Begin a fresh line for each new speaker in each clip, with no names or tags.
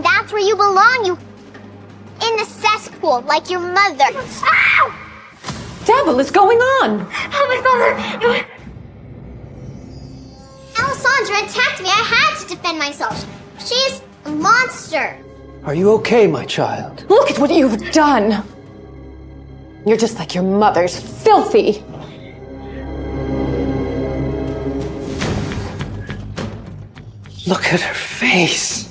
That's where you belong, you... in the cesspool, like your mother. Ow!
Devil is going on?
Oh, my mother! Alessandra attacked me. I had to defend myself. She's a monster.
Are you okay, my child?
Look at what you've done. You're just like your mother's, filthy.
Look at her face.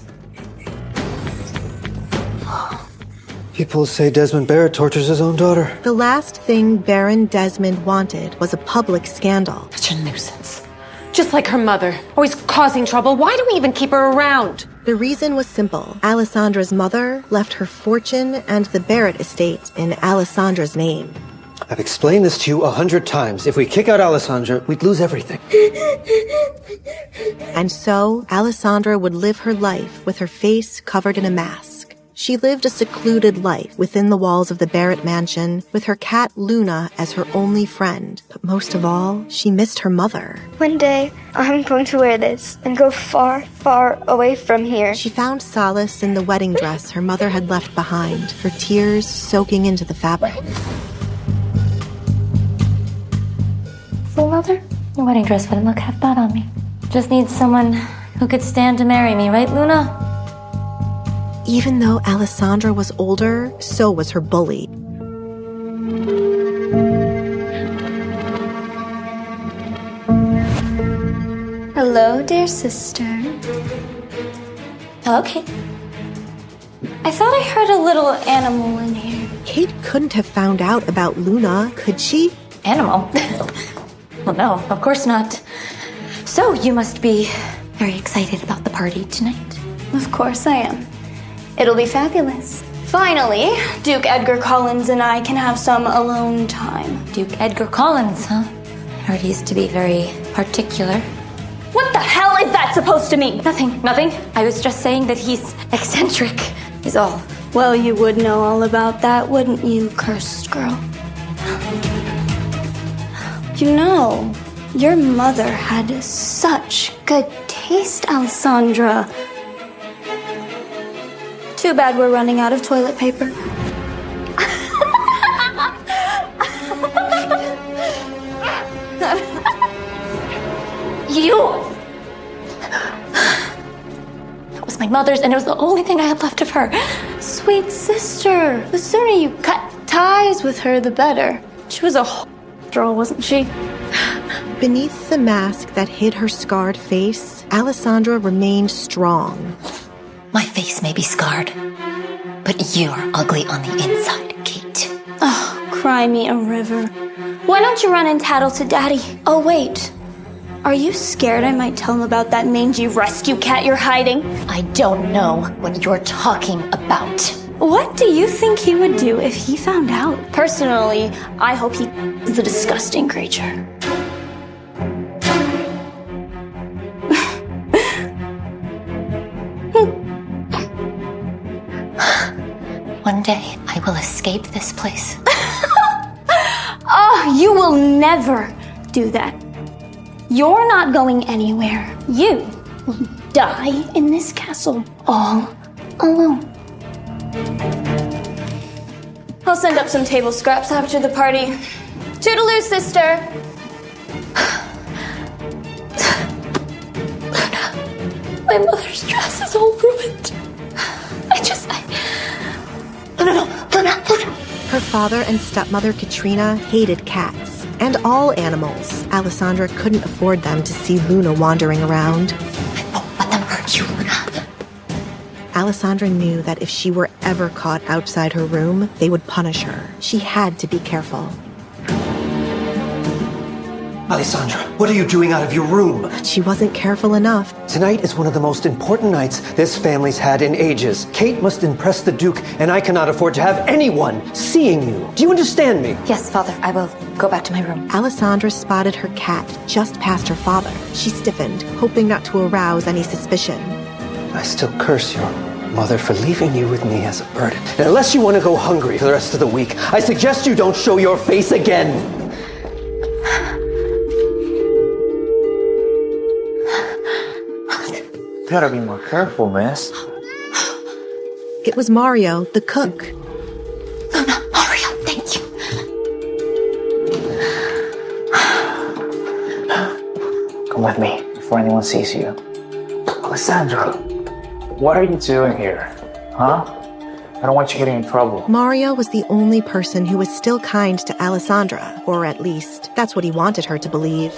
People say Desmond Barrett tortures his own daughter.
The last thing Baron Desmond wanted was a public scandal.
Such a nuisance. Just like her mother, always causing trouble. Why do we even keep her around?
The reason was simple. Alessandra's mother left her fortune and the Barrett estate in Alessandra's name.
I've explained this to you 100 times. If we kick out Alessandra, we'd lose everything.
And so, Alessandra would live her life with her face covered in a mask. She lived a secluded life within the walls of the Barrett mansion with her cat Luna as her only friend. But most of all, she missed her mother.
One day, I'm going to wear this and go far, far away from here.
She found solace in the wedding dress her mother had left behind, her tears soaking into the fabric.
See, Mother? Your wedding dress wouldn't look half bad on me. Just need someone who could stand to marry me, right, Luna?
Even though Alessandra was older, so was her bully.
Hello, dear sister.
Hello, Kate. I thought I heard a little animal in here.
Kate couldn't have found out about Luna, could she?
Animal? Well, no, of course not. So, you must be very excited about the party tonight.
Of course I am. It'll be fabulous. Finally, Duke Edgar Collins and I can have some alone time.
Duke Edgar Collins, huh? I heard he used to be very particular.
What the hell is that supposed to mean?
Nothing. I was just saying that he's eccentric, is all.
Well, you would know all about that, wouldn't you, cursed girl? You know, your mother had such good taste, Alessandra. Too bad we're running out of toilet paper.
That was my mother's, and it was the only thing I had left of her.
Sweet sister, the sooner you cut ties with her, the better. She was a girl, wasn't she?
Beneath the mask that hid her scarred face, Alessandra remained strong.
My face may be scarred, but you're ugly on the inside, Kate.
Oh, cry me a river. Why don't you run and tattle to Daddy? Oh, wait. Are you scared I might tell him about that mangy rescue cat you're hiding?
I don't know what you're talking about.
What do you think he would do if he found out? Personally, I hope he is a disgusting creature.
One day, I will escape this place.
Oh, you will never do that. You're not going anywhere. You will die in this castle all alone. I'll send up some table scraps after the party. Toodaloo, sister.
Luna, my mother's dress is all ruined. No, Luna.
Her father and stepmother Katrina hated cats and all animals. Alessandra couldn't afford them to see Luna wandering around.
I won't let them hurt you, Luna.
Alessandra knew that if she were ever caught outside her room, they would punish her. She had to be careful.
Alessandra, what are you doing out of your room?
But she wasn't careful enough.
Tonight is one of the most important nights this family's had in ages. Kate must impress the Duke, and I cannot afford to have anyone seeing you. Do you understand me?
Yes, Father, I will go back to my room.
Alessandra spotted her cat just past her father. She stiffened, hoping not to arouse any suspicion.
I still curse your mother for leaving you with me as a burden. And unless you want to go hungry for the rest of the week, I suggest you don't show your face again.
Gotta be more careful, miss.
It was Mario, the cook.
Luna, Mario, thank you.
Come with me before anyone sees you. Alessandra, what are you doing here? Huh? I don't want you getting in trouble.
Mario was the only person who was still kind to Alessandra, or at least that's what he wanted her to believe.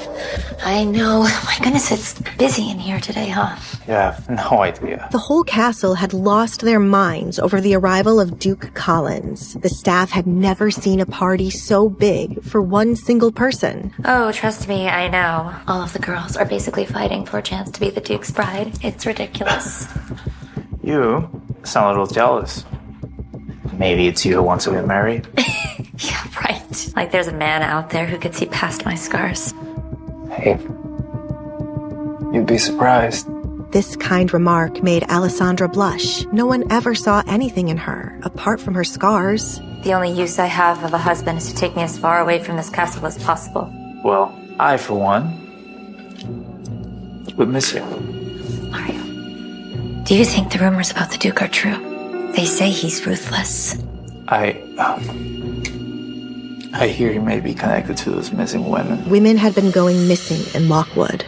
I know. My goodness, it's busy in here today, huh?
Yeah, no idea.
The whole castle had lost their minds over the arrival of Duke Collins. The staff had never seen a party so big for one single person.
Oh, trust me, I know. All of the girls are basically fighting for a chance to be the Duke's bride. It's ridiculous.
You sound a little jealous. Maybe it's you who wants to get married?
Yeah, right. Like there's a man out there who could see past my scars.
Hey, you'd be surprised.
This kind remark made Alessandra blush. No one ever saw anything in her, apart from her scars.
The only use I have of a husband is to take me as far away from this castle as possible.
Well, I, for one, would miss you.
Mario, do you think the rumors about the Duke are true? They say he's ruthless.
I hear he may be connected to those missing women.
Women had been going missing in Lockwood.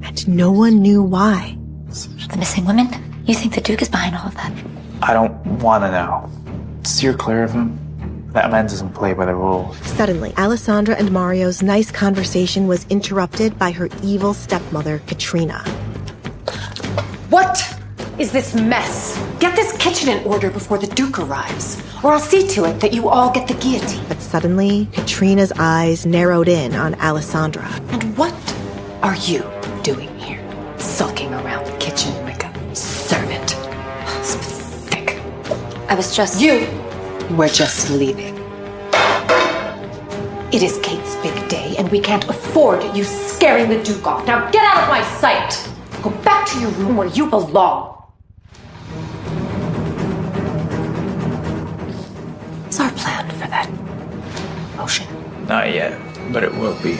And no one knew why.
The missing women? You think the Duke is behind all of that?
I don't want to know. Steer clear of him. That man doesn't play by the rules.
Suddenly, Alessandra and Mario's nice conversation was interrupted by her evil stepmother, Katrina.
What is this mess? Get this kitchen in order before the Duke arrives, or I'll see to it that you all get the guillotine.
But suddenly, Katrina's eyes narrowed in on Alessandra.
And what are you doing here? Sulking around the kitchen like a servant. It's pathetic.
I was just...
We're just leaving. It is Kate's big day, and we can't afford you scaring the Duke off. Now get out of my sight! Go back to your room where you belong. What's our plan for that motion?
Not yet, but it will be,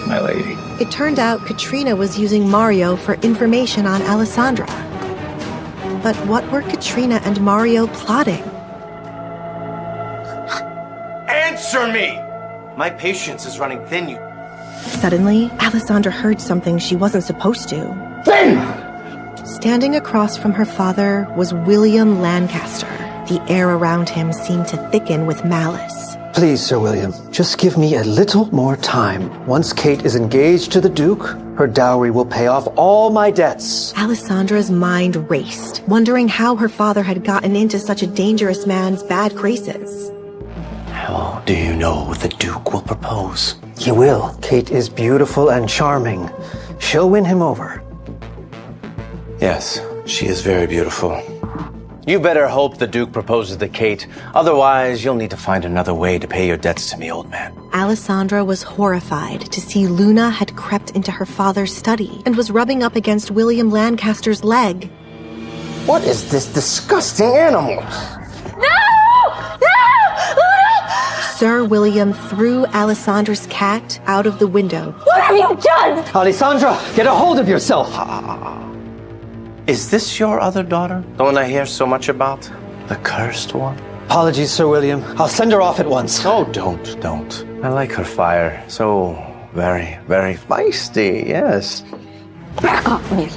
my lady.
It turned out Katrina was using Mario for information on Alessandra. But what were Katrina and Mario plotting?
Answer me! My patience is running thin, you...
Suddenly, Alessandra heard something she wasn't supposed to.
Thin!
Standing across from her father was William Lancaster. The air around him seemed to thicken with malice.
Please, Sir William, just give me a little more time. Once Kate is engaged to the Duke, her dowry will pay off all my debts.
Alessandra's mind raced, wondering how her father had gotten into such a dangerous man's bad graces.
How do you know the Duke will propose?
He will. Kate is beautiful and charming. She'll win him over.
Yes, she is very beautiful. You better hope the Duke proposes to Kate. Otherwise, you'll need to find another way to pay your debts to me, old man.
Alessandra was horrified to see Luna had crept into her father's study and was rubbing up against William Lancaster's leg.
What is this disgusting animal?
Sir William threw Alessandra's cat out of the window.
What have you done?
Alessandra, get a hold of yourself!
Is this your other daughter? The one I hear so much about? The cursed one?
Apologies, Sir William. I'll send her off at once.
Oh, don't. I like her fire. So very, very feisty, yes.
Back off me.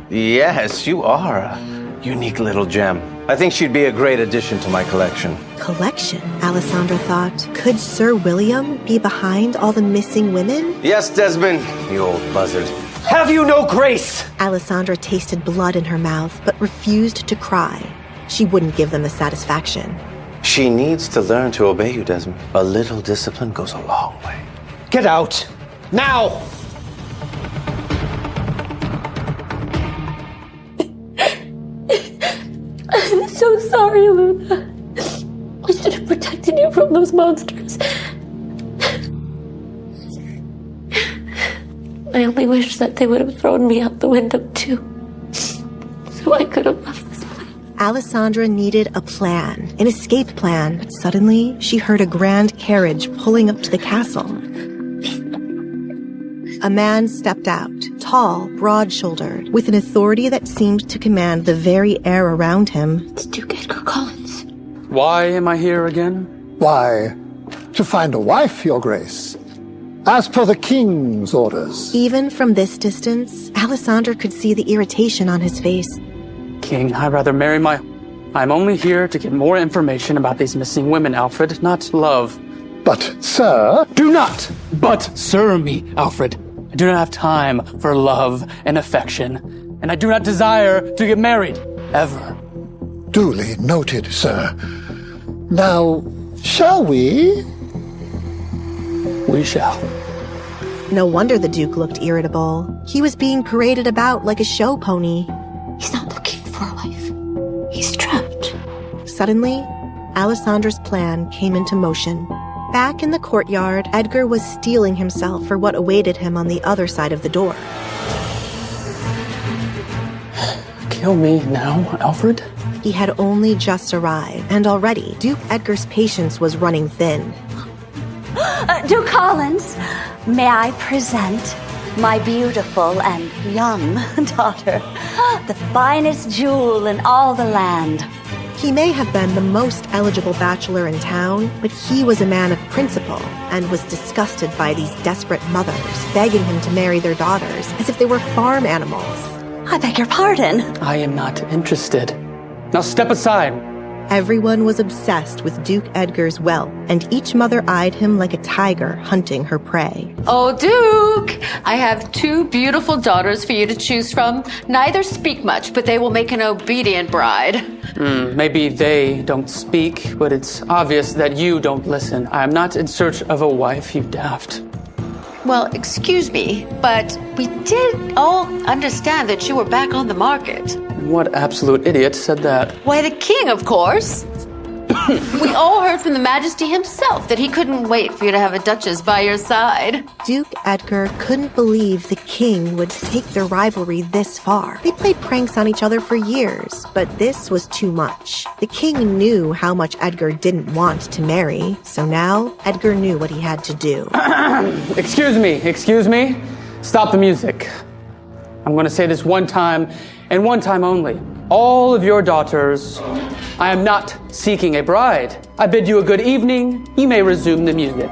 Yes, you are a unique little gem. I think she'd be a great addition to my collection.
Collection, Alessandra thought. Could Sir William be behind all the missing women?
Yes, Desmond, you old buzzard.
Have you no grace?
Alessandra tasted blood in her mouth, but refused to cry. She wouldn't give them the satisfaction.
She needs to learn to obey you, Desmond. A little discipline goes a long way.
Get out! Now!
I'm so sorry, Luna. I should have protected you from those monsters. I only wish that they would have thrown me out the window, too. So I could have left this place.
Alessandra needed a plan, an escape plan, but suddenly she heard a grand carriage pulling up to the castle. A man stepped out, tall, broad-shouldered, with an authority that seemed to command the very air around him.
It's Duke Edgar Collins.
Why am I here again?
Why, to find a wife, Your Grace. As per the king's orders.
Even from this distance, Alessandra could see the irritation on his face.
King, I'd rather marry my... I'm only here to get more information about these missing women, Alfred, not love.
But, sir...
Do not but sir me, Alfred. I do not have time for love and affection, and I do not desire to get married, ever.
Duly noted, sir. Now, shall we?
We shall.
No wonder the Duke looked irritable. He was being paraded about like a show pony.
He's not looking for a wife. He's trapped.
Suddenly, Alessandra's plan came into motion. Back in the courtyard, Edgar was steeling himself for what awaited him on the other side of the door.
Kill me now, Alfred?
He had only just arrived, and already Duke Edgar's patience was running thin.
Duke Collins, may I present my beautiful and young daughter, the finest jewel in all the land.
He may have been the most eligible bachelor in town, but he was a man of principle and was disgusted by these desperate mothers, begging him to marry their daughters as if they were farm animals.
I beg your pardon.
I am not interested. Now step aside.
Everyone was obsessed with Duke Edgar's wealth, and each mother eyed him like a tiger hunting her prey.
Oh, Duke! I have 2 beautiful daughters for you to choose from. Neither speak much, but they will make an obedient bride.
Maybe they don't speak, but it's obvious that you don't listen. I am not in search of a wife, you daft.
Well, excuse me, but we did all understand that you were back on the market.
What absolute idiot said that?
Why, the king, of course. We all heard from the Majesty himself that he couldn't wait for you to have a duchess by your side.
Duke Edgar couldn't believe the king would take their rivalry this far. They played pranks on each other for years, but this was too much. The king knew how much Edgar didn't want to marry, so now Edgar knew what he had to do.
Excuse me. Stop the music. I'm going to say this one time, and one time only. All of your daughters, I am not seeking a bride. I bid you a good evening. You may resume the music.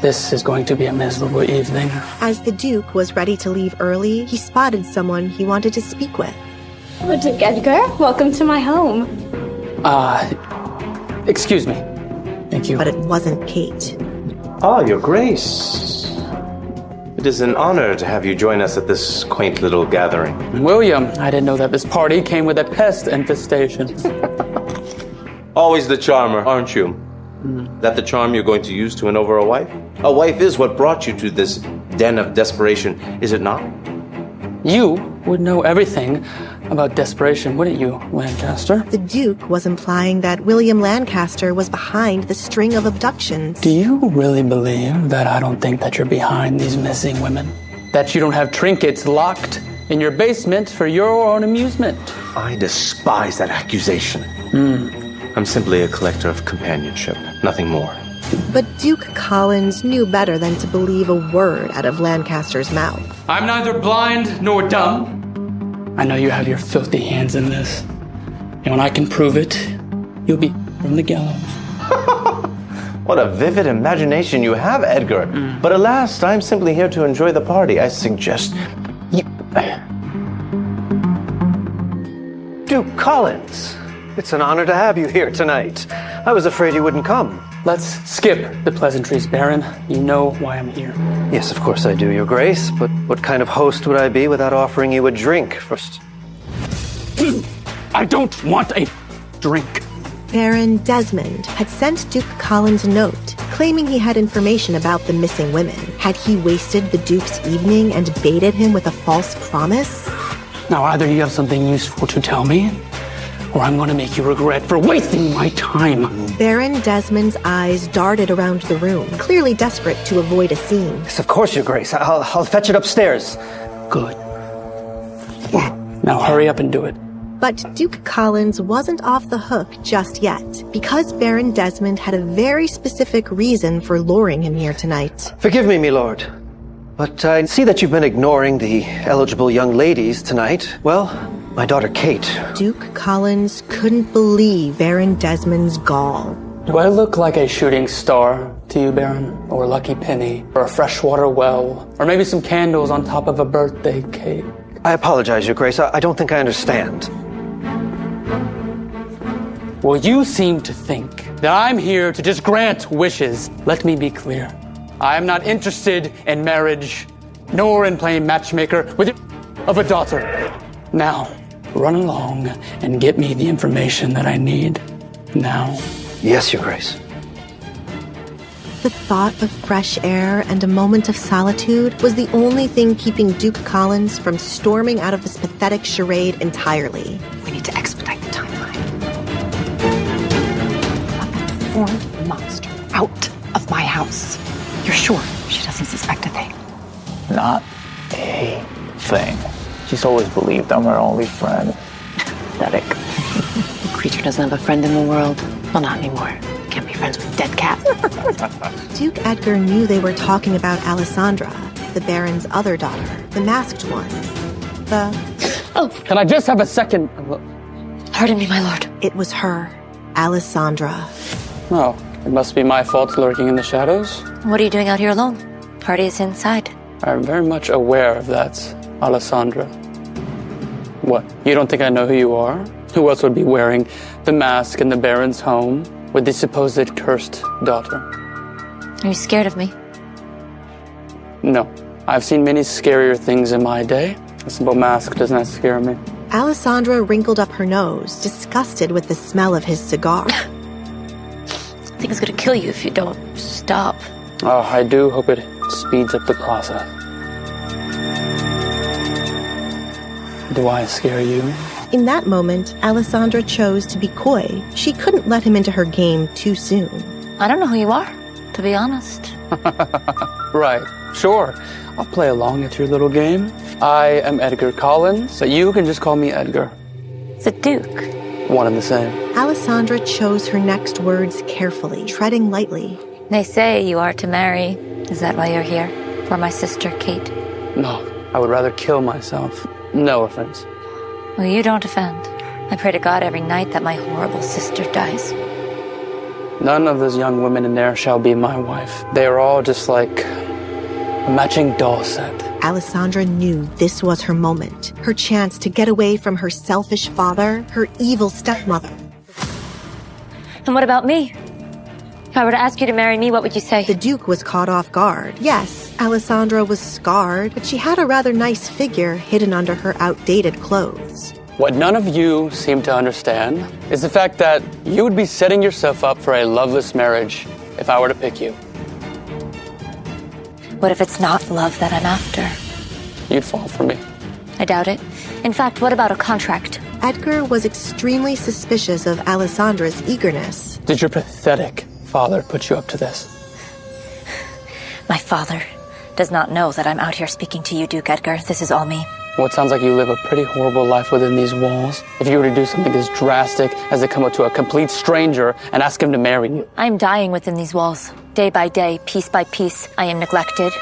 This is going to be a miserable evening.
As the Duke was ready to leave early, he spotted someone he wanted to speak with.
Oh, Duke Edgar, welcome to my home.
Excuse me. Thank you.
But it wasn't Kate.
Ah, Your Grace. It is an honor to have you join us at this quaint little gathering.
William, I didn't know that this party came with a pest infestation.
Always the charmer, aren't you? That the charm you're going to use to win over a wife? A wife is what brought you to this den of desperation, is it not?
You would know everything about desperation, wouldn't you, Lancaster?
The Duke was implying that William Lancaster was behind the string of abductions.
Do you really believe that I don't think that you're behind these missing women? That you don't have trinkets locked in your basement for your own amusement?
I despise that accusation. I'm simply a collector of companionship, nothing more.
But Duke Collins knew better than to believe a word out of Lancaster's mouth.
I'm neither blind nor dumb. I know you have your filthy hands in this. And when I can prove it, you'll be from the gallows.
What a vivid imagination you have, Edgar. But alas, I'm simply here to enjoy the party. I suggest you...
Duke Collins, it's an honor to have you here tonight. I was afraid you wouldn't come.
Let's skip the pleasantries, Baron. You know why I'm here.
Yes, of course I do, Your Grace, but what kind of host would I be without offering you a drink first?
I don't want a drink.
Baron Desmond had sent Duke Collins a note, claiming he had information about the missing women. Had he wasted the Duke's evening and baited him with a false promise?
Now, either you have something useful to tell me, or I'm going to make you regret for wasting my time.
Baron Desmond's eyes darted around the room, clearly desperate to avoid a scene.
Yes, of course, Your Grace. I'll fetch it upstairs.
Good. Now hurry up and do it.
But Duke Collins wasn't off the hook just yet, because Baron Desmond had a very specific reason for luring him here tonight.
Forgive me, milord, but I see that you've been ignoring the eligible young ladies tonight. Well, my daughter Kate.
Duke Collins couldn't believe Baron Desmond's gall.
Do I look like a shooting star to you, Baron? Or a lucky penny? Or a freshwater well? Or maybe some candles on top of a birthday cake?
I apologize, Your Grace. I don't think I understand.
Well, you seem to think that I'm here to just grant wishes. Let me be clear. I am not interested in marriage, nor in playing matchmaker with of a daughter. Now, run along and get me the information that I need. Now.
Yes, Your Grace.
The thought of fresh air and a moment of solitude was the only thing keeping Duke Collins from storming out of this pathetic charade entirely.
We need to expedite the timeline. I'm going to form the monster out of my house. You're sure she doesn't suspect a thing?
Not a thing. She's always believed I'm her only friend.
Pathetic. The creature doesn't have a friend in the world. Well, not anymore. Can't be friends with a dead cat.
Duke Edgar knew they were talking about Alessandra, the Baron's other daughter, the masked one.
Can I just have a second?
Pardon me, my lord.
It was her, Alessandra.
Oh, it must be my fault lurking in the shadows.
What are you doing out here alone? Party is inside.
I'm very much aware of that, Alessandra. What, you don't think I know who you are? Who else would be wearing the mask in the Baron's home with the supposed cursed daughter?
Are you scared of me?
No. I've seen many scarier things in my day. A simple mask does not scare me.
Alessandra wrinkled up her nose, disgusted with the smell of his cigar.
I think it's gonna kill you if you don't stop.
Oh, I do hope it speeds up the process. Do I scare you?
In that moment, Alessandra chose to be coy. She couldn't let him into her game too soon.
I don't know who you are, to be honest.
Right, sure. I'll play along at your little game. I am Edgar Collins, but you can just call me Edgar.
The Duke.
One and the same.
Alessandra chose her next words carefully, treading lightly.
They say you are to marry. Is that why you're here? For my sister, Kate?
No, I would rather kill myself. No offense.
Well, you don't offend. I pray to God every night that my horrible sister dies.
None of those young women in there shall be my wife. They are all just like a matching doll set.
Alessandra knew this was her moment, her chance to get away from her selfish father, her evil stepmother.
And what about me? If I were to ask you to marry me, what would you say?
The Duke was caught off guard. Yes, Alessandra was scarred, but she had a rather nice figure hidden under her outdated clothes.
What none of you seem to understand is the fact that you would be setting yourself up for a loveless marriage if I were to pick you.
What if it's not love that I'm after?
You'd fall for me.
I doubt it. In fact, what about a contract?
Edgar was extremely suspicious of Alessandra's eagerness.
Did your pathetic father put you up to this?
My father does not know that I'm out here speaking to you, Duke Edgar. This is all me.
Well, it sounds like you live a pretty horrible life within these walls. If you were to do something as drastic as to come up to a complete stranger and ask him to marry you.
I am dying within these walls. Day by day, piece by piece, I am neglected.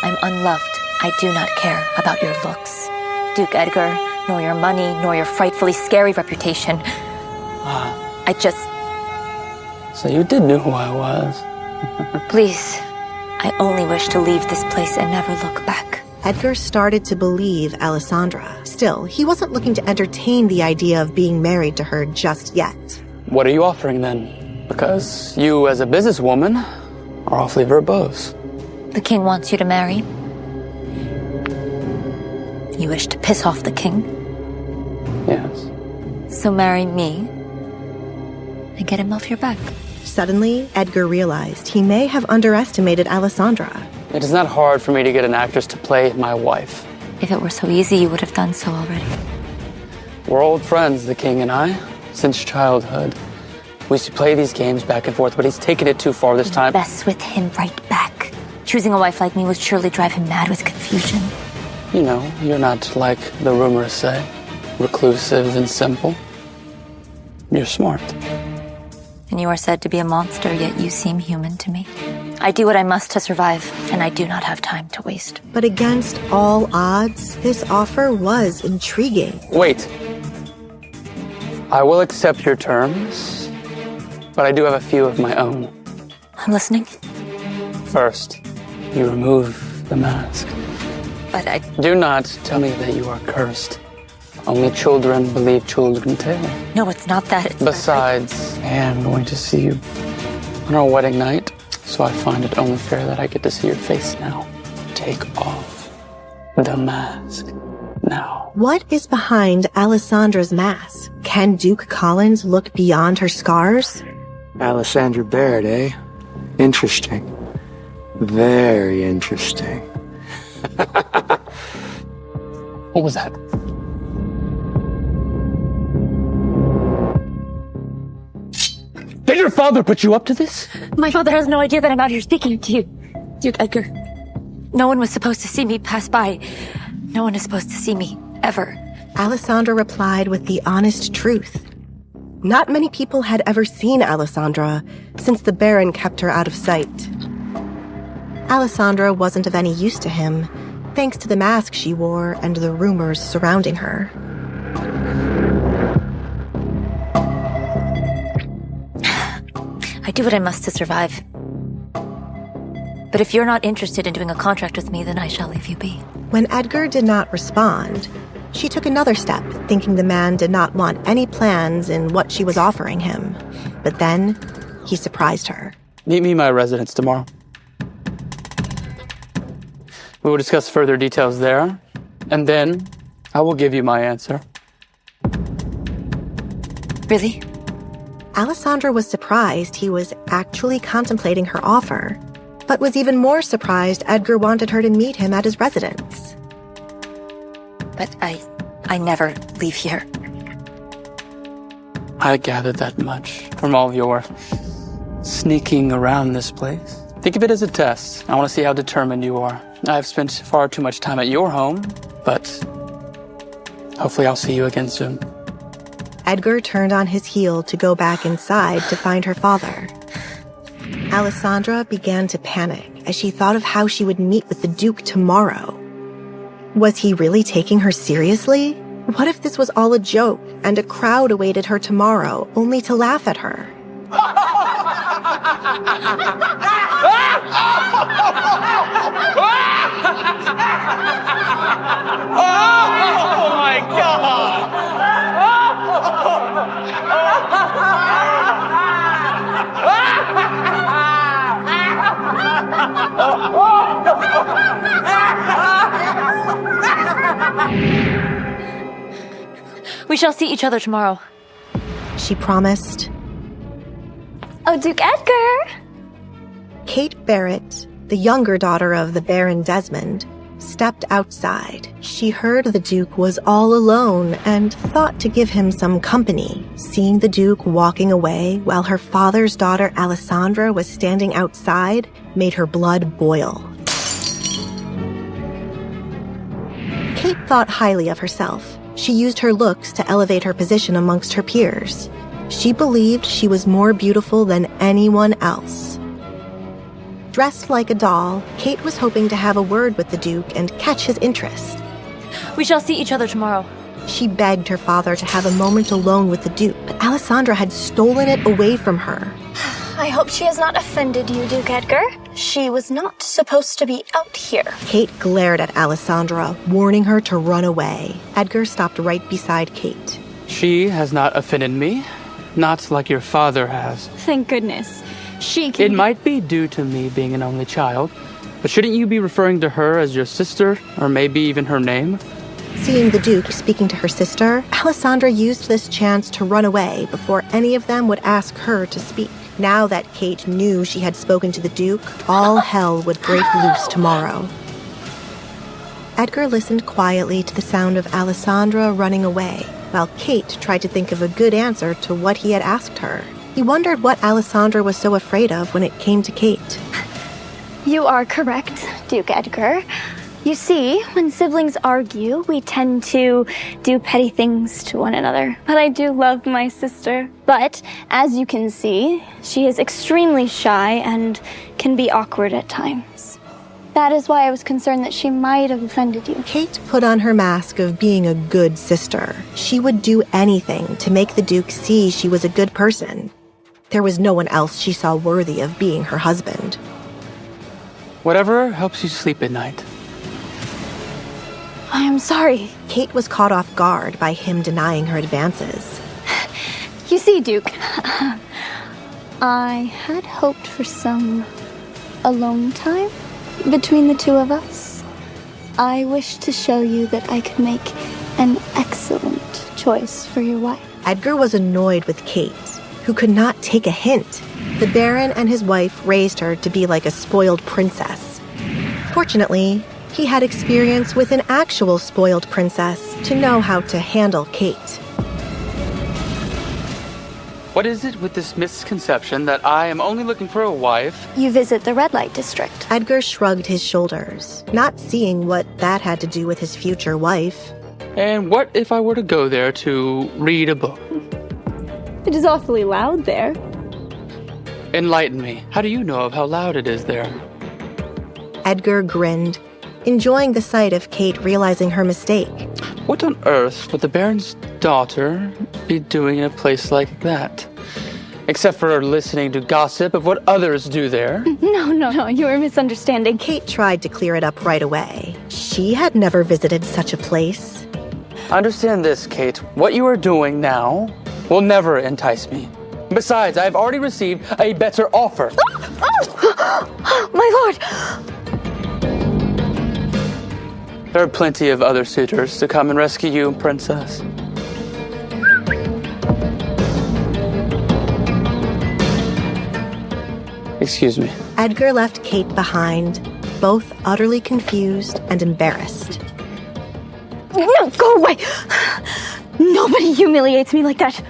I'm unloved. I do not care about your looks, Duke Edgar, nor your money, nor your frightfully scary reputation. I just...
So you did know who I was.
Please, I only wish to leave this place and never look back.
Edgar started to believe Alessandra. Still, he wasn't looking to entertain the idea of being married to her just yet.
What are you offering then? Because you, as a businesswoman, are awfully verbose.
The king wants you to marry. You wish to piss off the king?
Yes.
So marry me and get him off your back.
Suddenly, Edgar realized he may have underestimated Alessandra.
It is not hard for me to get an actress to play my wife.
If it were so easy, you would have done so already.
We're old friends, the king and I, since childhood. We used to play these games back and forth, but he's taken it too far this time.
Mess with him right back. Choosing a wife like me would surely drive him mad with confusion.
You know, you're not like the rumors say. reclusive and simple. You're smart.
And you are said to be a monster, yet you seem human to me. I do what I must to survive, and I do not have time to waste.
But against all odds, this offer was intriguing.
Wait. I will accept your terms, but I do have a few of my own.
I'm listening.
First, you remove the mask.
But I...
Do not tell me that you are cursed. Only children believe children's tale.
No, it's not that. It's
Besides, I am going to see you on our wedding night, so I find it only fair that I get to see your face now. Take off the mask now.
What is behind Alessandra's mask? Can Duke Collins look beyond her scars?
Alessandra Barrett, eh? Interesting. Very interesting.
What was that? Did your father put you up to this?
My father has no idea that I'm out here speaking to you, Duke Edgar. No one was supposed to see me pass by. No one is supposed to see me, ever.
Alessandra replied with the honest truth. Not many people had ever seen Alessandra since the Baron kept her out of sight. Alessandra wasn't of any use to him, thanks to the mask she wore and the rumors surrounding her.
I do what I must to survive. But if you're not interested in doing a contract with me, then I shall leave you be.
When Edgar did not respond, she took another step, thinking the man did not want any plans in what she was offering him. But then, he surprised her.
Meet me in my residence tomorrow. We will discuss further details there, and then I will give you my answer.
Really?
Alessandra was surprised he was actually contemplating her offer, but was even more surprised Edgar wanted her to meet him at his residence.
But I never leave here.
I gathered that much from all your sneaking around this place. Think of it as a test. I want to see how determined you are. I've spent far too much time at your home, but hopefully I'll see you again soon.
Edgar turned on his heel to go back inside to find her father. Alessandra began to panic as she thought of how she would meet with the Duke tomorrow. Was he really taking her seriously? What if this was all a joke and a crowd awaited her tomorrow only to laugh at her?
Oh my God!
We shall see each other tomorrow.
She promised.
Oh, Duke Edgar!
Kate Barrett, the younger daughter of the Baron Desmond, stepped outside. She heard the Duke was all alone and thought to give him some company. Seeing the Duke walking away while her father's daughter Alessandra was standing outside made her blood boil. Kate thought highly of herself. She used her looks to elevate her position amongst her peers. She believed she was more beautiful than anyone else. Dressed like a doll, Kate was hoping to have a word with the Duke and catch his interest.
We shall see each other tomorrow.
She begged her father to have a moment alone with the Duke, but Alessandra had stolen it away from her.
I hope she has not offended you, Duke Edgar. She was not supposed to be out here.
Kate glared at Alessandra, warning her to run away. Edgar stopped right beside Kate.
She has not offended me, not like your father has.
Thank goodness. She can...
It might be due to me being an only child, but shouldn't you be referring to her as your sister, or maybe even her name?
Seeing the Duke speaking to her sister, Alessandra used this chance to run away before any of them would ask her to speak. Now that Kate knew she had spoken to the Duke, all hell would break loose tomorrow. Edgar listened quietly to the sound of Alessandra running away, while Kate tried to think of a good answer to what he had asked her. He wondered what Alessandra was so afraid of when it came to Kate.
You are correct, Duke Edgar. You see, when siblings argue, we tend to do petty things to one another. But I do love my sister. But, as you can see, she is extremely shy and can be awkward at times. That is why I was concerned that she might have offended you.
Kate put on her mask of being a good sister. She would do anything to make the Duke see she was a good person. There was no one else she saw worthy of being her husband.
Whatever helps you sleep at night.
I am sorry.
Kate was caught off guard by him denying her advances.
You see, Duke, I had hoped for some alone time between the two of us. I wish to show you that I could make an excellent choice for your wife.
Edgar was annoyed with Kate, who could not take a hint. The Baron and his wife raised her to be like a spoiled princess. Fortunately, he had experience with an actual spoiled princess to know how to handle Kate.
What is it with this misconception that I am only looking for a wife?
You visit the red light district.
Edgar shrugged his shoulders, not seeing what that had to do with his future wife.
And what if I were to go there to read a book?
It is awfully loud there.
Enlighten me. How do you know of how loud it is there?
Edgar grinned, enjoying the sight of Kate realizing her mistake.
What on earth would the Baron's daughter be doing in a place like that? Except for listening to gossip of what others do there.
No, you are misunderstanding.
Kate tried to clear it up right away. She had never visited such a place.
Understand this, Kate. What you are doing now will never entice me. Besides, I've already received a better offer.
My lord!
There are plenty of other suitors to come and rescue you, princess. Excuse me.
Edgar left Kate behind, both utterly confused and embarrassed.
No, go away! Nobody humiliates me like that.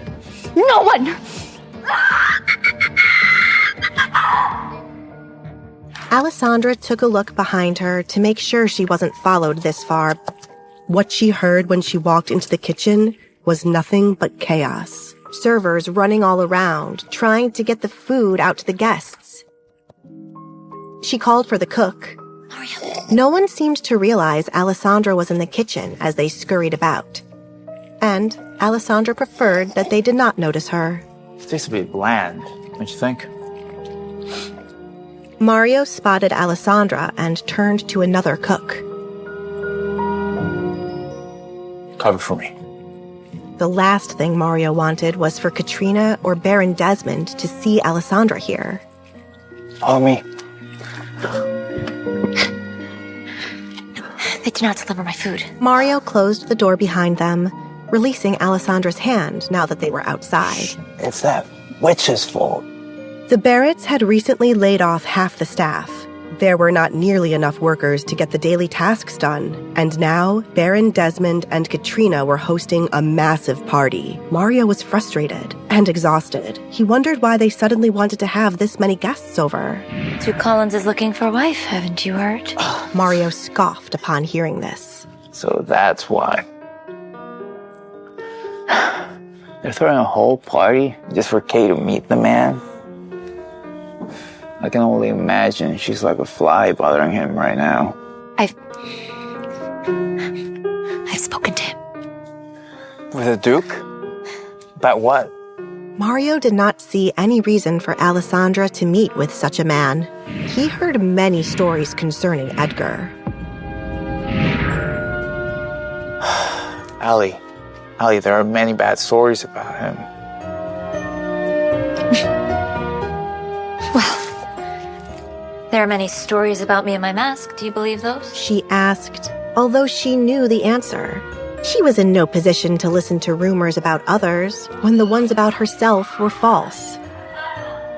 No one!
Alessandra took a look behind her to make sure she wasn't followed this far. What she heard when she walked into the kitchen was nothing but chaos. Servers running all around, trying to get the food out to the guests. She called for the cook. No one seemed to realize Alessandra was in the kitchen as they scurried about. And Alessandra preferred that they did not notice her.
It tastes a bit bland, don't you think?
Mario spotted Alessandra and turned to another cook.
Cover for me.
The last thing Mario wanted was for Katrina or Baron Desmond to see Alessandra here.
Follow me.
They did not deliver my food.
Mario closed the door behind them, releasing Alessandra's hand now that they were outside.
It's that witch's fault.
The Barretts had recently laid off half the staff. There were not nearly enough workers to get the daily tasks done, and now Baron Desmond and Katrina were hosting a massive party. Mario was frustrated and exhausted. He wondered why they suddenly wanted to have this many guests over.
Duke Collins is looking for a wife, haven't you heard?
Mario scoffed upon hearing this.
So that's why. They're throwing a whole party just for Kay to meet the man? I can only imagine she's like a fly bothering him right now.
I've spoken to him.
With the Duke? About what?
Mario did not see any reason for Alessandra to meet with such a man. He heard many stories concerning Edgar.
Allie, there are many bad stories about him.
Well, there are many stories about me and my mask. Do you believe those?
She asked, although she knew the answer. She was in no position to listen to rumors about others when the ones about herself were false.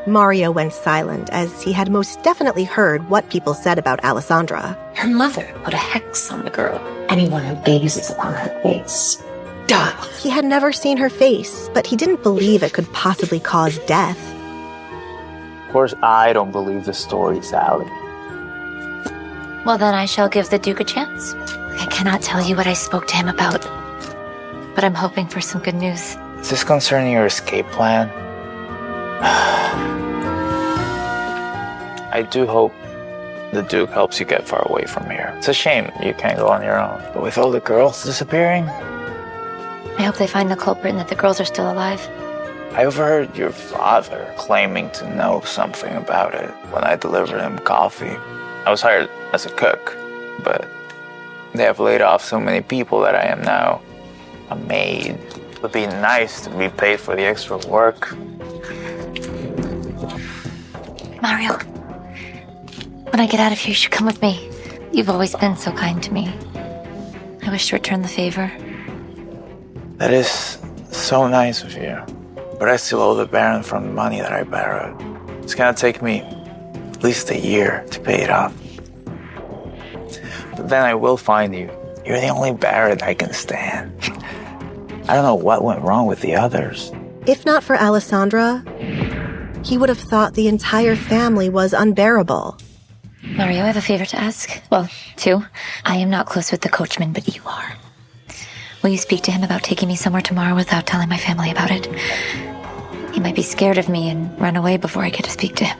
Mario went silent as he had most definitely heard what people said about Alessandra.
Her mother put a hex on the girl. Anyone who gazes upon her face dies.
He had never seen her face, but he didn't believe it could possibly cause death.
Of course, I don't believe the stories, Allie.
Well, then I shall give the Duke a chance. I cannot tell you what I spoke to him about, but I'm hoping for some good news.
Is this concerning your escape plan? I do hope the Duke helps you get far away from here. It's a shame you can't go on your own. But with all the girls disappearing...
I hope they find the culprit and that the girls are still alive.
I overheard your father claiming to know something about it when I delivered him coffee. I was hired as a cook, but they have laid off so many people that I am now a maid. It would be nice to be paid for the extra work.
Mario, when I get out of here, you should come with me. You've always been so kind to me. I wish to return the favor.
That is so nice of you. But I still owe the Baron from the money that I borrowed. It's gonna take me at least a year to pay it off. But then I will find you. You're the only Baron I can stand. I don't know what went wrong with the others.
If not for Alessandra, he would have thought the entire family was unbearable.
Mario, I have a favor to ask. Well, two. I am not close with the coachman, but you are. Will you speak to him about taking me somewhere tomorrow without telling my family about it? He might be scared of me and run away before I get to speak to him.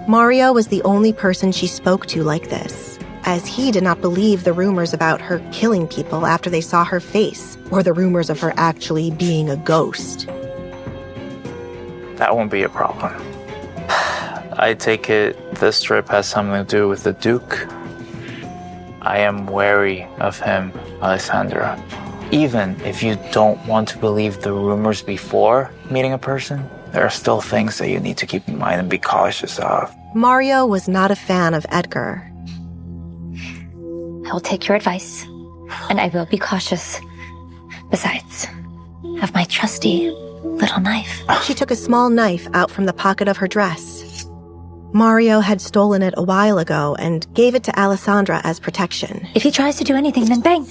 Mario was the only person she spoke to like this, as he did not believe the rumors about her killing people after they saw her face, or the rumors of her actually being a ghost.
That won't be a problem. I take it this trip has something to do with the Duke. I am wary of him, Alessandra. Even if you don't want to believe the rumors before meeting a person, there are still things that you need to keep in mind and be cautious of.
Mario was not a fan of Edgar.
I will take your advice, and I will be cautious. Besides, I have my trusty little knife.
She took a small knife out from the pocket of her dress. Mario had stolen it a while ago and gave it to Alessandra as protection.
If he tries to do anything, then bang.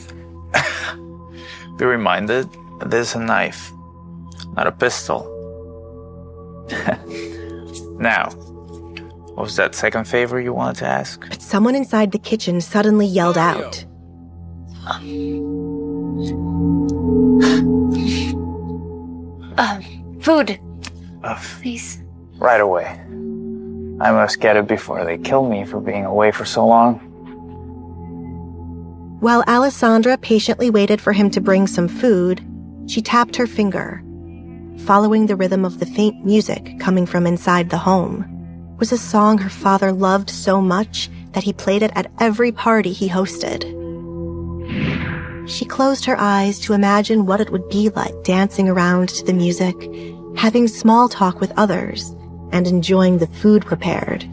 Be reminded, this is a knife, not a pistol. Now, what was that second favor you wanted to ask?
But someone inside the kitchen suddenly yelled out.
Food. Please.
Right away. I must get it before they kill me for being away for so long.
While Alessandra patiently waited for him to bring some food, she tapped her finger. Following the rhythm of the faint music coming from inside the home was a song her father loved so much that he played it at every party he hosted. She closed her eyes to imagine what it would be like dancing around to the music, having small talk with others, and enjoying the food prepared.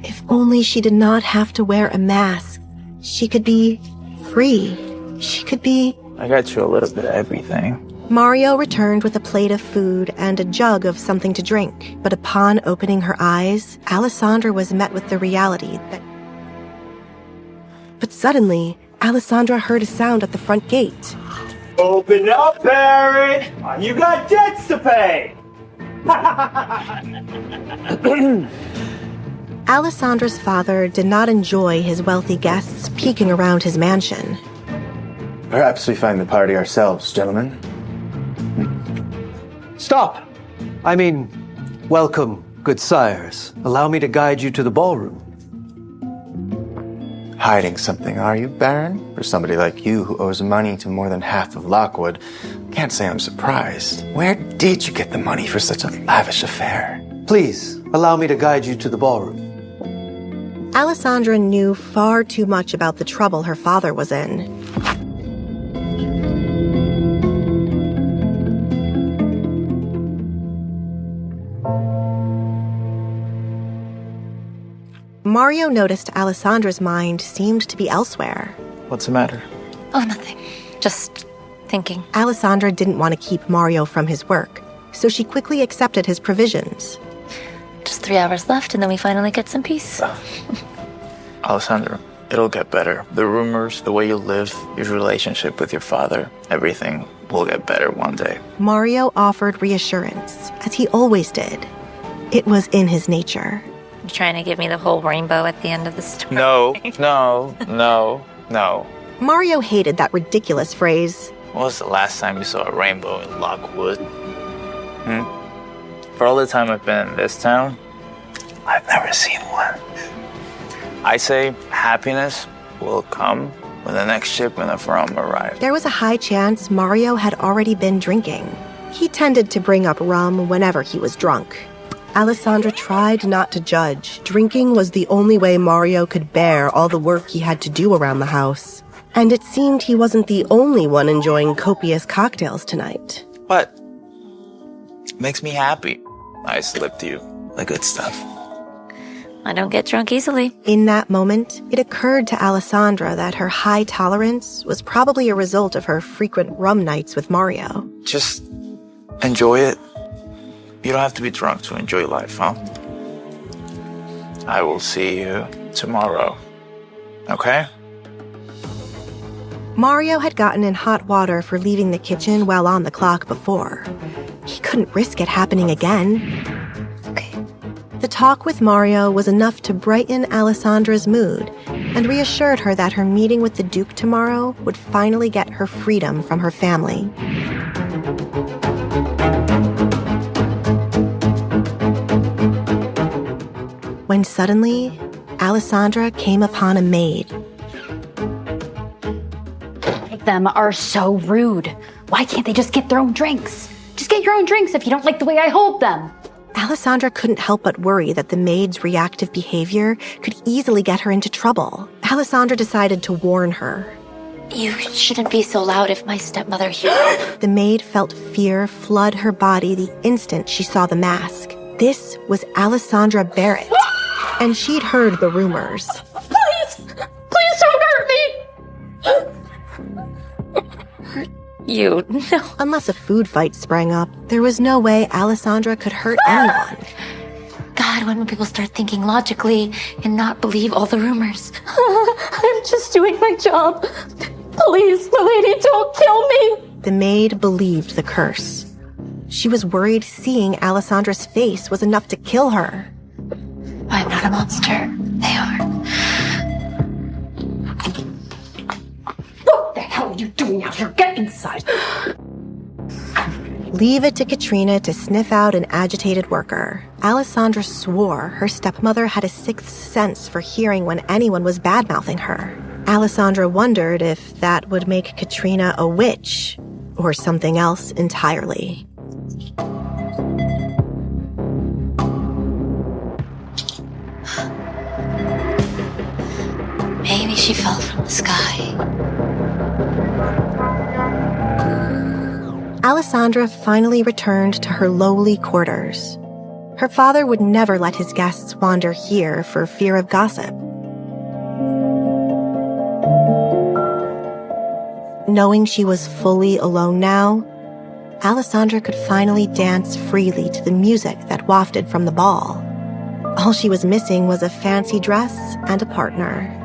If only she did not have to wear a mask. She could be free. She could be...
I got you a little bit of everything.
Mario returned with a plate of food and a jug of something to drink, but upon opening her eyes, Alessandra was met with the reality that... But suddenly, Alessandra heard a sound at the front gate.
Open up, Baron! You got debts to pay!
Alessandra's father did not enjoy his wealthy guests peeking around his mansion.
Perhaps we find the party ourselves, gentlemen.
Stop! I mean, welcome, good sires. Allow me to guide you to the ballroom.
Hiding something, are you, Baron? For somebody like you who owes money to more than half of Lockwood, can't say I'm surprised. Where did you get the money for such a lavish affair?
Please, allow me to guide you to the ballroom.
Alessandra knew far too much about the trouble her father was in. Mario noticed Alessandra's mind seemed to be elsewhere.
What's the matter?
Oh, nothing. Just thinking.
Alessandra didn't want to keep Mario from his work, so she quickly accepted his provisions.
Just 3 hours left, and then we finally get some peace.
Alessandra, it'll get better. The rumors, the way you live, your relationship with your father, everything will get better one day.
Mario offered reassurance, as he always did. It was in his nature.
You trying to give me the whole rainbow at the end of the story?
No.
Mario hated that ridiculous phrase.
When was the last time you saw a rainbow in Lockwood? For all the time I've been in this town, I've never seen one. I say happiness will come when the next shipment of rum arrives.
There was a high chance Mario had already been drinking. He tended to bring up rum whenever he was drunk. Alessandra tried not to judge. Drinking was the only way Mario could bear all the work he had to do around the house. And it seemed he wasn't the only one enjoying copious cocktails tonight.
But makes me happy. I slipped you the good stuff.
I don't get drunk easily.
In that moment, it occurred to Alessandra that her high tolerance was probably a result of her frequent rum nights with Mario.
Just enjoy it. You don't have to be drunk to enjoy life, huh? I will see you tomorrow. Okay?
Mario had gotten in hot water for leaving the kitchen well on the clock before. He couldn't risk it happening again.
Okay.
The talk with Mario was enough to brighten Alessandra's mood and reassured her that her meeting with the Duke tomorrow would finally get her freedom from her family. When suddenly, Alessandra came upon a maid.
Them are so rude. Why can't they just get their own drinks? Just get your own drinks if you don't like the way I hold them.
Alessandra couldn't help but worry that the maid's reactive behavior could easily get her into trouble. Alessandra decided to warn her.
You shouldn't be so loud if my stepmother hears.
The maid felt fear flood her body the instant she saw the mask. This was Alessandra Barrett, and she'd heard the rumors.
Please don't hurt me!
You, no.
Unless a food fight sprang up, there was no way Alessandra could hurt anyone.
God, when will people start thinking logically and not believe all the rumors?
I'm just doing my job. Please, milady, don't kill me!
The maid believed the curse. She was worried seeing Alessandra's face was enough to kill her.
I'm not a monster. They are.
What the hell are you doing out here? Get inside!
Leave it to Katrina to sniff out an agitated worker. Alessandra swore her stepmother had a sixth sense for hearing when anyone was bad-mouthing her. Alessandra wondered if that would make Katrina a witch or something else entirely.
Maybe she fell from the sky.
Alessandra finally returned to her lowly quarters. Her father would never let his guests wander here for fear of gossip. Knowing she was fully alone now, Alessandra could finally dance freely to the music that wafted from the ball. All she was missing was a fancy dress and a partner.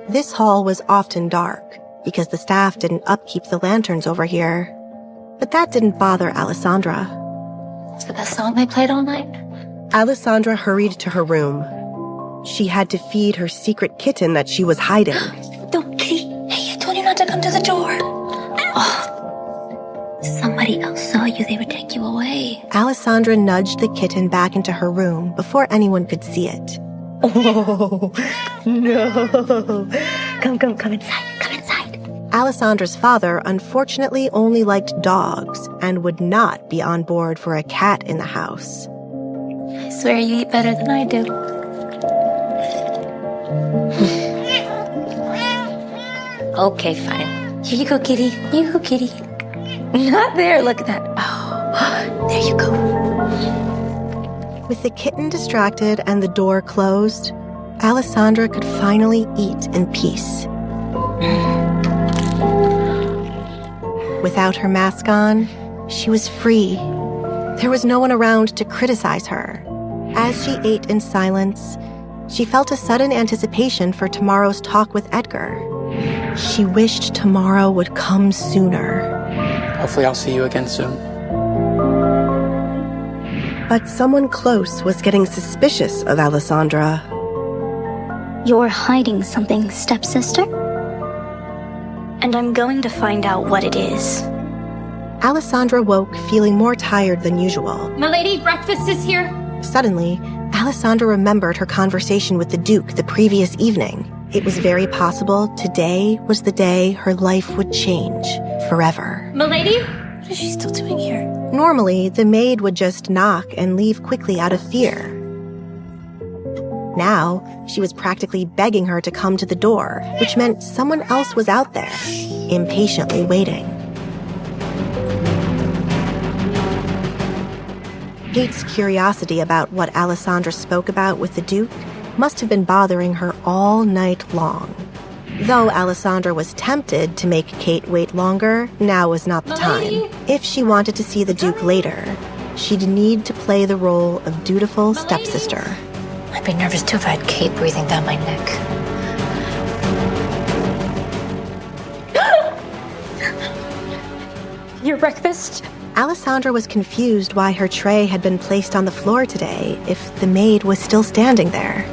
This hall was often dark because the staff didn't upkeep the lanterns over here. But that didn't bother Alessandra.
Is the best song they played all night?
Alessandra hurried to her room. She had to feed her secret kitten that she was hiding.
Don't, Kitty. Hey, I told you not to come to the door. Oh, somebody else saw you. They would take you away.
Alessandra nudged the kitten back into her room before anyone could see it.
Oh, no. Come inside.
Alessandra's father unfortunately only liked dogs and would not be on board for a cat in the house.
I swear you eat better than I do. Okay, fine. Here you go, kitty. You go, kitty. Not there. Look at that. Oh, there you go.
With the kitten distracted and the door closed, Alessandra could finally eat in peace. Without her mask on, she was free. There was no one around to criticize her. As she ate in silence, she felt a sudden anticipation for tomorrow's talk with Edgar. She wished tomorrow would come sooner.
Hopefully I'll see you again soon.
But someone close was getting suspicious of Alessandra.
You're hiding something, stepsister? And I'm going to find out what it is.
Alessandra woke feeling more tired than usual.
Milady, breakfast is here.
Suddenly, Alessandra remembered her conversation with the Duke the previous evening. It was very possible today was the day her life would change forever.
Milady?
What is she still doing here?
Normally, the maid would just knock and leave quickly out of fear. Now, she was practically begging her to come to the door, which meant someone else was out there, impatiently waiting. Kate's curiosity about what Alessandra spoke about with the Duke must have been bothering her all night long. Though Alessandra was tempted to make Kate wait longer, now was not the time. If she wanted to see the Duke later, she'd need to play the role of dutiful stepsister.
I'd be nervous too if I had Kate breathing down my neck.
Your breakfast?
Alessandra was confused why her tray had been placed on the floor today if the maid was still standing there.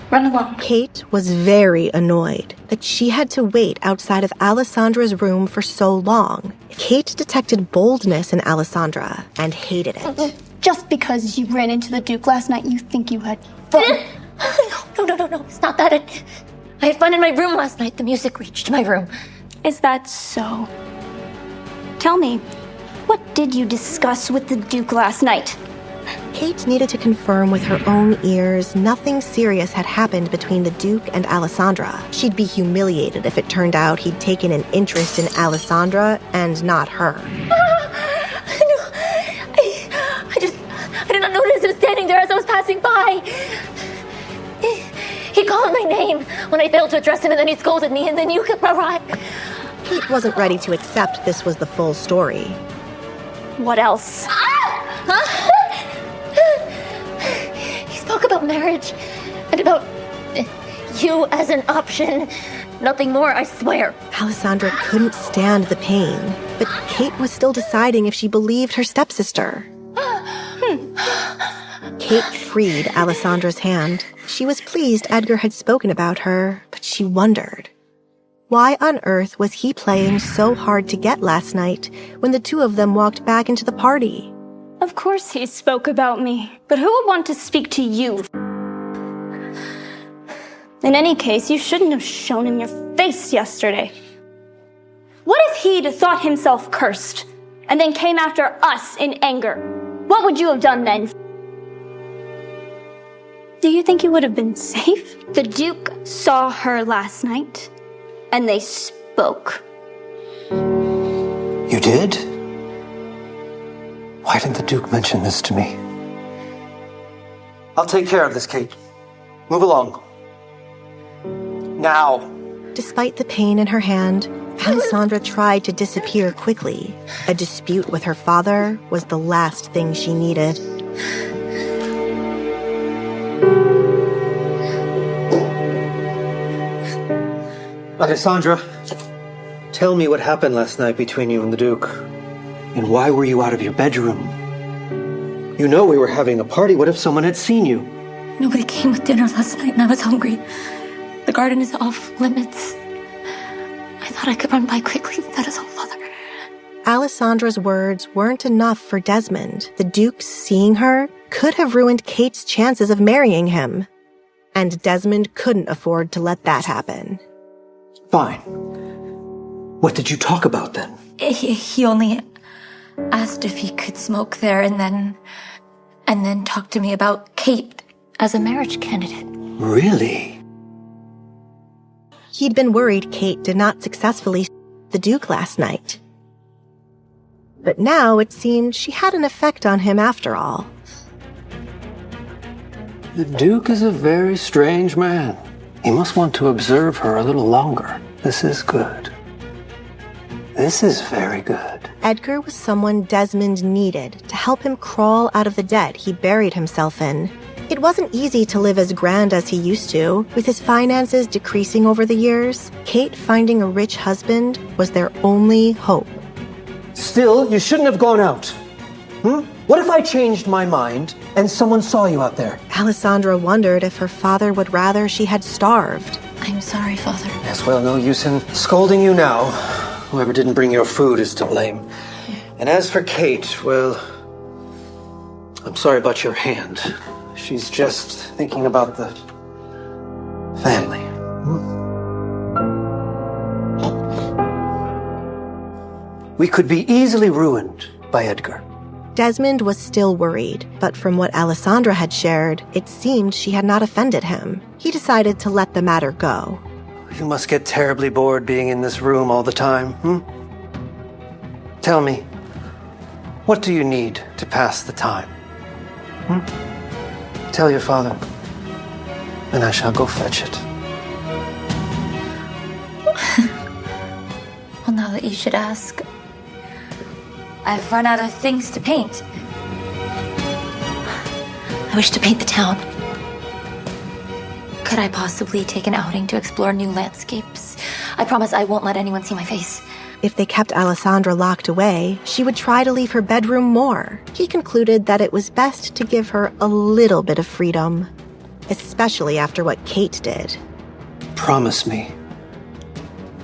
Run along.
Kate was very annoyed that she had to wait outside of Alessandra's room for so long. Kate detected boldness in Alessandra and hated it.
Just because you ran into the Duke last night, you think you had fun.
No, it's not that. I had fun in my room last night. The music reached my room.
Is that so? Tell me, what did you discuss with the Duke last night?
Kate needed to confirm with her own ears nothing serious had happened between the Duke and Alessandra. She'd be humiliated if it turned out he'd taken an interest in Alessandra and not her.
I did not notice him standing there as I was passing by. He called my name when I failed to address him, and then he scolded me, and then you arrived.
Kate wasn't ready to accept this was the full story.
What else?
He spoke about marriage and about you as an option. Nothing more, I swear.
Alessandra couldn't stand the pain, but Kate was still deciding if she believed her stepsister. Kate freed Alessandra's hand. She was pleased Edgar had spoken about her, but she wondered. Why on earth was he playing so hard to get last night when the two of them walked back into the party?
Of course he spoke about me, but who would want to speak to you? In any case, you shouldn't have shown him your face yesterday. What if he'd thought himself cursed and then came after us in anger? What would you have done then? Do you think you would have been safe? The Duke saw her last night, and they spoke.
You did? Why didn't the Duke mention this to me? I'll take care of this, Kate. Move along. Now.
Despite the pain in her hand, Alessandra tried to disappear quickly. A dispute with her father was the last thing she needed.
Alessandra, tell me what happened last night between you and the Duke. And why were you out of your bedroom? You know we were having a party. What if someone had seen you?
Nobody came with dinner last night, and I was hungry. The garden is off limits. I thought I could run by quickly. That is all, Father.
Alessandra's words weren't enough for Desmond. The Duke's seeing her could have ruined Kate's chances of marrying him. And Desmond couldn't afford to let that happen.
Fine. What did you talk about then?
He only asked if he could smoke there and then talk to me about Kate as a marriage candidate.
Really?
He'd been worried Kate did not successfully the Duke last night. But now it seemed she had an effect on him after all.
The Duke is a very strange man. You must want to observe her a little longer. This is good. This is very good.
Edgar was someone Desmond needed to help him crawl out of the debt he buried himself in. It wasn't easy to live as grand as he used to. With his finances decreasing over the years, Kate finding a rich husband was their only hope.
Still, you shouldn't have gone out. What if I changed my mind and someone saw you out there?
Alessandra wondered if her father would rather she had starved.
I'm sorry, Father.
Yes, well, no use in scolding you now. Whoever didn't bring your food is to blame. And as for Kate, well, I'm sorry about your hand. She's just thinking about the family. We could be easily ruined by Edgar.
Desmond was still worried, but from what Alessandra had shared, it seemed she had not offended him. He decided to let the matter go.
You must get terribly bored being in this room all the time, Tell me, what do you need to pass the time? Tell your father, and I shall go fetch it.
Well, now that you should ask, I've run out of things to paint. I wish to paint the town. Could I possibly take an outing to explore new landscapes? I promise I won't let anyone see my face.
If they kept Alessandra locked away, she would try to leave her bedroom more. He concluded that it was best to give her a little bit of freedom, especially after what Kate did.
Promise me,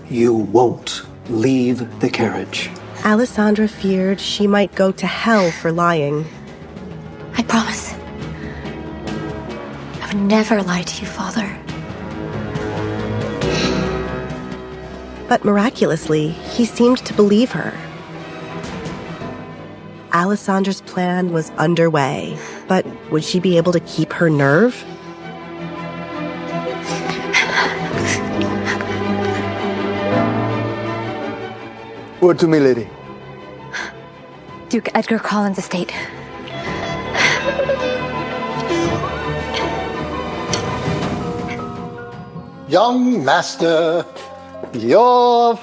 you won't leave the carriage.
Alessandra feared she might go to hell for lying.
I promise. I would never lie to you, Father.
But miraculously, he seemed to believe her. Alessandra's plan was underway, but would she be able to keep her nerve?
Word to me, lady.
Duke Edgar Collins' estate.
Young master, your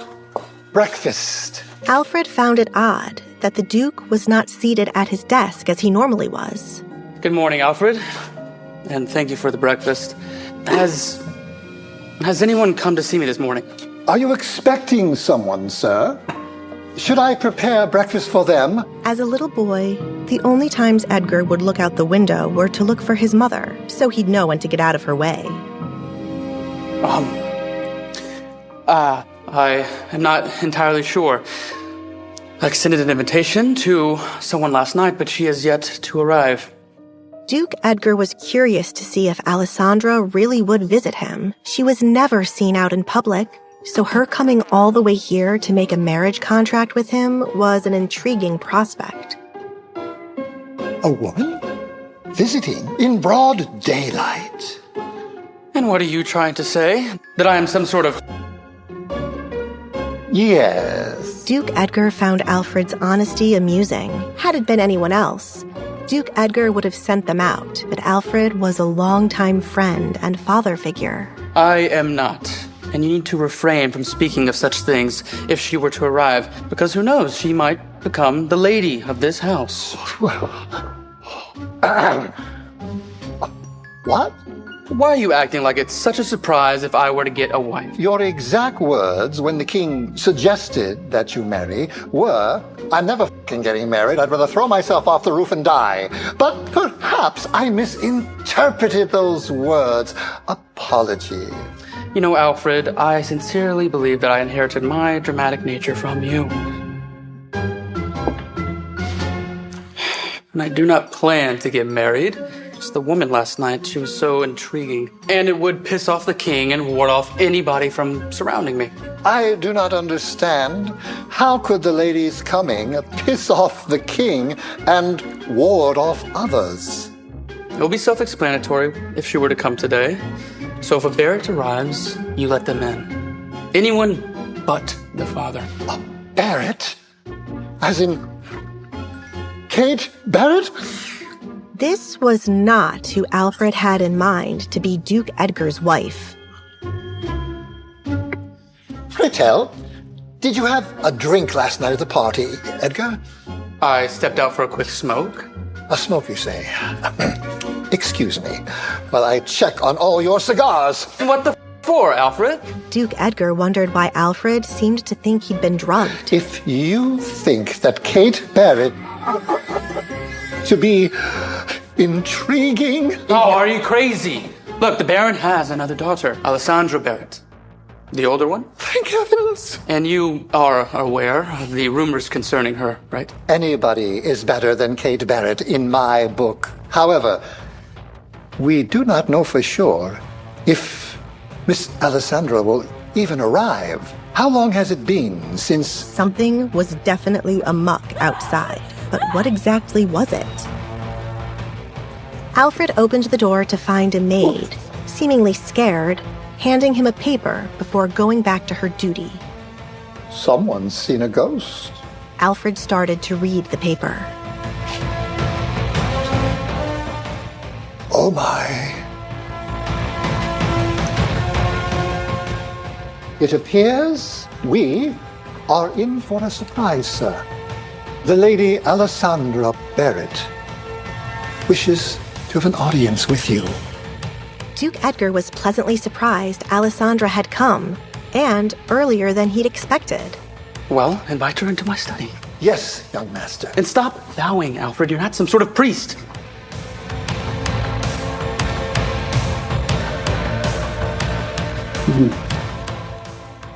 breakfast.
Alfred found it odd that the Duke was not seated at his desk as he normally was.
Good morning, Alfred. And thank you for the breakfast. Has anyone come to see me this morning?
Are you expecting someone, sir? Should I prepare breakfast for them?
As a little boy, the only times Edgar would look out the window were to look for his mother, so he'd know when to get out of her way.
I am not entirely sure. I extended an invitation to someone last night, but she has yet to arrive.
Duke Edgar was curious to see if Alessandra really would visit him. She was never seen out in public, so her coming all the way here to make a marriage contract with him was an intriguing prospect.
A woman? Visiting in broad daylight?
And what are you trying to say? That I am some sort of...
Yes.
Duke Edgar found Alfred's honesty amusing. Had it been anyone else, Duke Edgar would have sent them out, but Alfred was a longtime friend and father figure.
I am not. And you need to refrain from speaking of such things if she were to arrive, because who knows, she might become the lady of this house.
What?
Why are you acting like it's such a surprise if I were to get a wife?
Your exact words when the king suggested that you marry were, I'm never f***ing getting married. I'd rather throw myself off the roof and die. But perhaps I misinterpreted those words. Apology.
You know, Alfred, I sincerely believe that I inherited my dramatic nature from you. And I do not plan to get married. Just the woman last night, she was so intriguing. And it would piss off the king and ward off anybody from surrounding me.
I do not understand. How could the lady's coming piss off the king and ward off others?
It will be self-explanatory if she were to come today. So if a Barrett arrives, you let them in. Anyone but the father.
A Barrett? As in Kate Barrett?
This was not who Alfred had in mind to be Duke Edgar's wife.
Pray tell, did you have a drink last night at the party, Edgar?
I stepped out for a quick smoke.
A smoke, you say? Excuse me while I check on all your cigars.
What the for, Alfred?
Duke Edgar wondered why Alfred seemed to think he'd been drugged.
If you think that Kate Barrett to be intriguing...
Oh, are you crazy? Look, the Baron has another daughter, Alessandra Barrett. The older one?
Thank heavens!
And you are aware of the rumors concerning her, right?
Anybody is better than Kate Barrett in my book. However, we do not know for sure if Miss Alessandra will even arrive. How long has it been since...
Something was definitely amuck outside, but what exactly was it? Alfred opened the door to find a maid, seemingly scared, handing him a paper before going back to her duty.
Someone's seen a ghost.
Alfred started to read the paper.
Oh my. It appears we are in for a surprise, sir. The Lady Alessandra Barrett wishes to have an audience with you.
Duke Edgar was pleasantly surprised Alessandra had come, and earlier than he'd expected.
Well, invite her into my study.
Yes, young master.
And stop bowing, Alfred. You're not some sort of priest.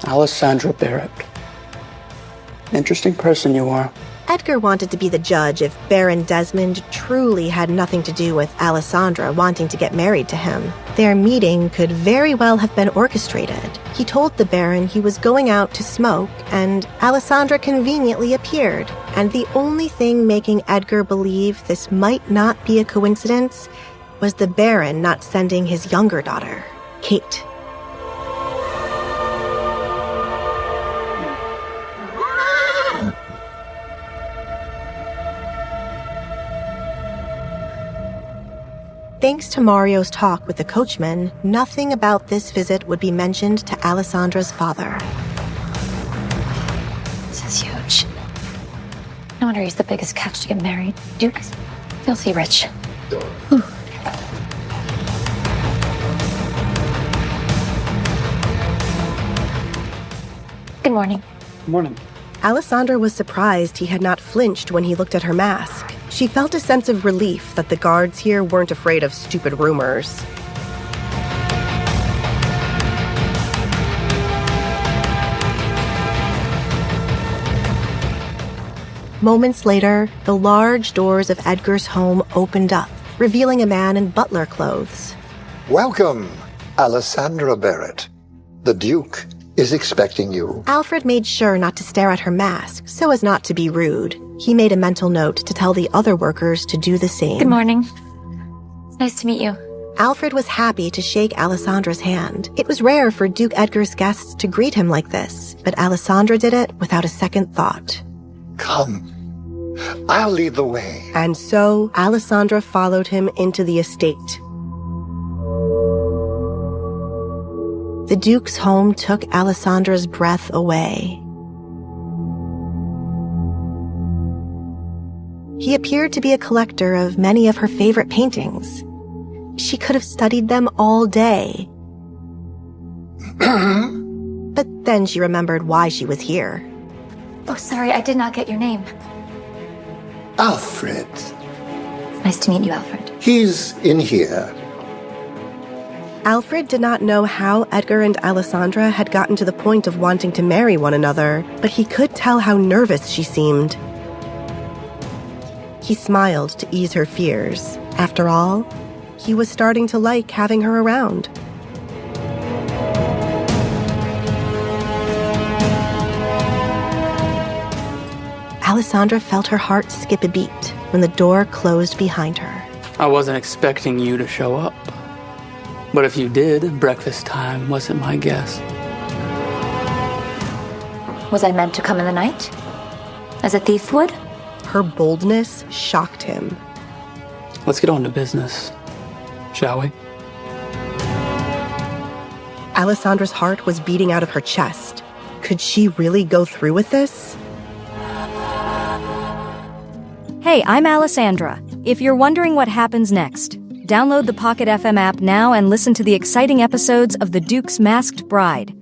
Alessandra Barrett. Interesting person you are.
Edgar wanted to be the judge if Baron Desmond truly had nothing to do with Alessandra wanting to get married to him. Their meeting could very well have been orchestrated. He told the Baron he was going out to smoke, and Alessandra conveniently appeared. And the only thing making Edgar believe this might not be a coincidence was the Baron not sending his younger daughter, Kate. Thanks to Mario's talk with the coachman, nothing about this visit would be mentioned to Alessandra's father.
This is huge. No wonder he's the biggest catch to get married. Duke, filthy rich. Whew. Good morning.
Good morning.
Alessandra was surprised he had not flinched when he looked at her mask. She felt a sense of relief that the guards here weren't afraid of stupid rumors. Moments later, the large doors of Edgar's home opened up, revealing a man in butler clothes.
Welcome, Alessandra Barrett. The Duke is expecting you.
Alfred made sure not to stare at her mask so as not to be rude. He made a mental note to tell the other workers to do the same.
Good morning. It's nice to meet you.
Alfred was happy to shake Alessandra's hand. It was rare for Duke Edgar's guests to greet him like this, but Alessandra did it without a second thought.
Come. I'll lead the way.
And so, Alessandra followed him into the estate. The Duke's home took Alessandra's breath away. He appeared to be a collector of many of her favorite paintings. She could have studied them all day. But then she remembered why she was here.
Oh, sorry, I did not get your name.
Alfred.
It's nice to meet you, Alfred.
He's in here.
Alfred did not know how Edgar and Alessandra had gotten to the point of wanting to marry one another, but he could tell how nervous she seemed. He smiled to ease her fears. After all, he was starting to like having her around. Alessandra felt her heart skip a beat when the door closed behind her.
I wasn't expecting you to show up. But if you did, breakfast time wasn't my guess.
Was I meant to come in the night? As a thief would?
Her boldness shocked him.
let's get on to business, shall we?
Alessandra's heart was beating out of her chest. Could she really go through with this?
Hey, I'm Alessandra. If you're wondering what happens next, download the Pocket FM app now and listen to the exciting episodes of The Duke's Masked Bride.